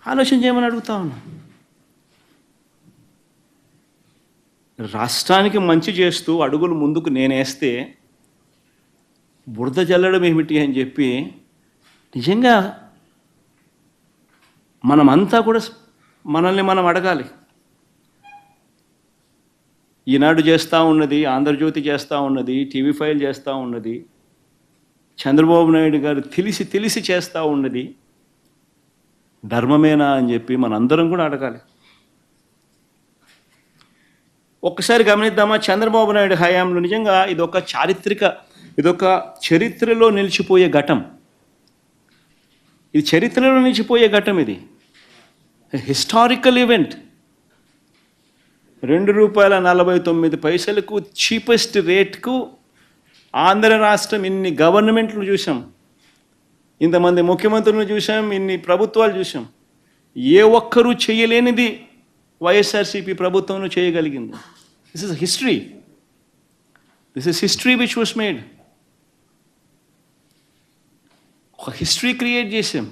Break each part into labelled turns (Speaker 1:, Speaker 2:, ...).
Speaker 1: ఆలోచన చేయమని అడుగుతా ఉన్నా. రాష్ట్రానికి మంచి చేస్తూ అడుగులు ముందుకు నేనేస్తే బురద జల్లడం ఏమిటి అని చెప్పి నిజంగా మనమంతా కూడా మనల్ని మనం అడగాలి. ఈనాడు చేస్తూ ఉన్నది, ఆంధ్రజ్యోతి చేస్తూ ఉన్నది, టీవీ ఫైల్ చేస్తూ ఉన్నది, చంద్రబాబు నాయుడు గారు తెలిసి చేస్తూ ఉన్నది ధర్మమేనా అని చెప్పి మనందరం కూడా అడగాలి. ఒక్కసారి గమనిద్దామా, చంద్రబాబు నాయుడు హయాంలో నిజంగా ఇదొక చరిత్రలో నిలిచిపోయే ఘటం. ఇది చరిత్రలో నిలిచిపోయే ఘటం. ఇది హిస్టారికల్ ఈవెంట్. ₹2.49 చీపెస్ట్ రేట్కు ఆంధ్ర రాష్ట్రం ఇన్ని గవర్నమెంట్లు చూసాం, ఇంతమంది ముఖ్యమంత్రులను చూసాం, ఇన్ని ప్రభుత్వాలు చూసాం. ఏ ఒక్కరూ చేయలేనిది వైఎస్ఆర్సీపీ ప్రభుత్వం చేయగలిగింది. This is history. This is history which was made. ఒక హిస్టరీ క్రియేట్ చేసాం.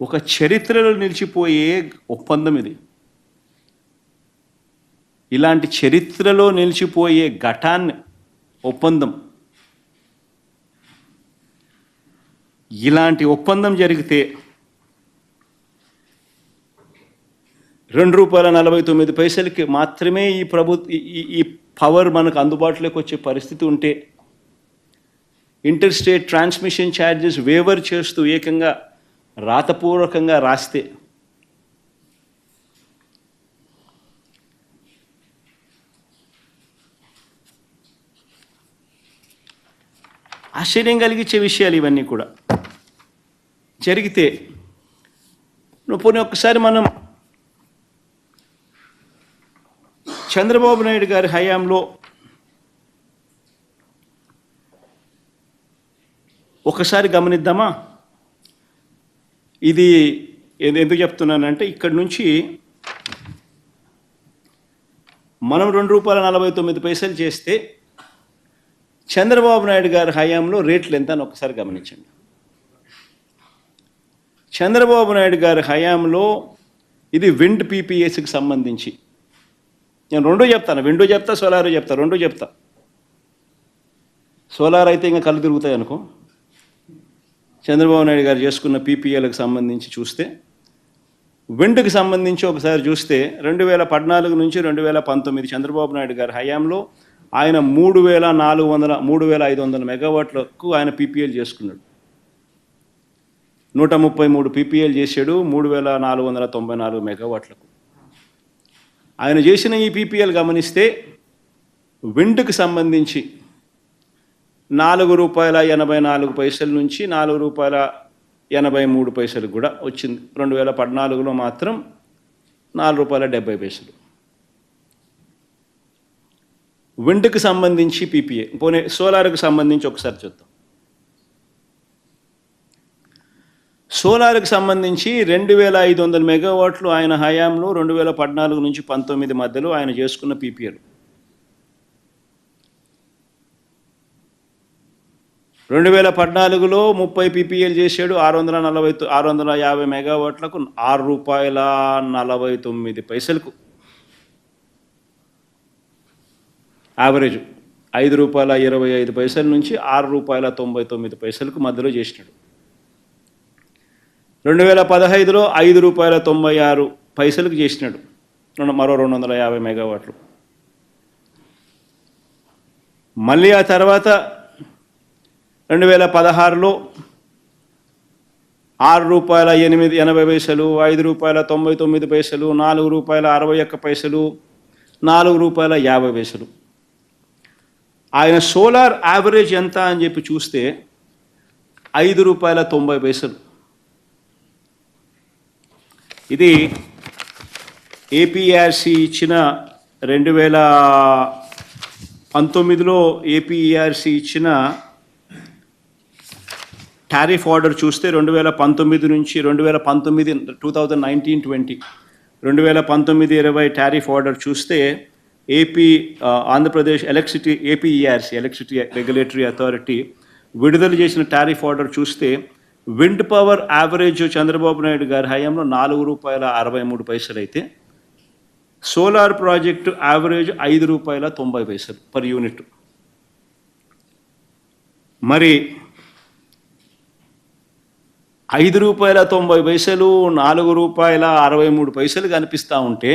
Speaker 1: ఒక చరిత్రలో నిలిచిపోయే ఒప్పందం ఇది. ఇలాంటి చరిత్రలో నిలిచిపోయే ఘటాన్ని ఒప్పందం, ఇలాంటి ఒప్పందం జరిగితే ₹2.49 మాత్రమే ఈ పవర్ మనకు అందుబాటులోకి వచ్చే పరిస్థితి ఉంటే, inter state transmission charges waiver చేస్తూ ఏకంగా రాతపూర్వకంగా రాస్తే ఆశ్చర్యం కలిగించే విషయాలు ఇవన్నీ కూడా జరిగితే, పోనీ ఒక్కసారి మనం చంద్రబాబు నాయుడు గారి హయాంలో ఒకసారి గమనిద్దామా. ఇది ఎందుకు చెప్తున్నానంటే, ఇక్కడి నుంచి మనం ₹2.49 చేస్తే చంద్రబాబు నాయుడు గారి హయాంలో రేట్లు ఎంత అని ఒకసారి గమనించండి. చంద్రబాబు నాయుడు గారి హయాంలో ఇది విండ్ పీపీఎస్కి సంబంధించి, నేను రెండూ చెప్తాను, విండో చెప్తా, సోలార్ చెప్తా, రెండూ చెప్తా. సోలార్ అయితే ఇంకా కళ్ళు తిరుగుతాయి అనుకో. చంద్రబాబు నాయుడు గారు చేసుకున్న పీపీఎలకు సంబంధించి చూస్తే, విండ్కి సంబంధించి ఒకసారి చూస్తే 2014 నుంచి 2019 చంద్రబాబు నాయుడు గారి హయాంలో ఆయన 3,500 మెగావాట్లకు ఆయన పీపీఎల్ చేసుకున్నాడు. 133 పీపీఎల్ చేశాడు 3,494 మెగావాట్లకు. ఆయన చేసిన ఈ పీపీఎల్ గమనిస్తే విండ్కి సంబంధించి ₹4.84 నుంచి ₹4.83 కూడా వచ్చింది. 2014లో మాత్రం ₹4.70. విండ్కి సంబంధించి పీపీఏ. పోనీ సోలార్కి సంబంధించి ఒకసారి చూద్దాం. సోలార్కి సంబంధించి 2,500 మెగావాట్లు ఆయన హయాంలో 2014 నుంచి 19 మధ్యలో ఆయన చేసుకున్న పీపీఎల్. 2014లో 30 పీపీఎల్ చేశాడు 650 మెగావాట్లకు ₹6.49 యావరేజ్. ₹5.25 నుంచి ₹6.99 మధ్యలో చేసినాడు. 2015లో ₹5.96 చేసినాడు, మరో 250 మెగావాట్లు. మళ్ళీ ఆ తర్వాత 2016లో ₹6.80, ₹5.99, ₹4.61, ₹4.50. ఆయన సోలార్ యావరేజ్ ఎంత అని చెప్పి చూస్తే ₹5.90. ఇది ఏపీఆర్సీ ఇచ్చిన 2019లో ఏపీఆర్సీ ఇచ్చిన టారిఫ్ ఆర్డర్ చూస్తే 2019 నుంచి 2019-20 2019-20 టారిఫ్ ఆర్డర్ చూస్తే Andhra Pradesh APERC electricity regulatory authority విడుదల చేసిన టారిఫ్ ఆర్డర్ చూస్తే wind power average Chandrababu Naidu గారి హయాంలో ₹4.63 అయితే solar project average ₹5.90 per unit. మరి ₹5.90 ₹4.63 కనిపిస్తూ ఉంటే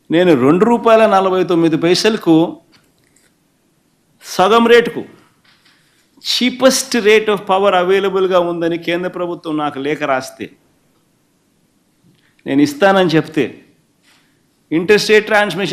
Speaker 1: నేను ₹2.49 సగం రేటుకు చీపెస్ట్ రేట్ ఆఫ్ పవర్ అవైలబుల్గా ఉందని కేంద్ర ప్రభుత్వం నాకు లేఖ రాస్తే నేను ఇస్తానని చెప్తే ఇంటర్ స్టేట్ ట్రాన్స్మిషన్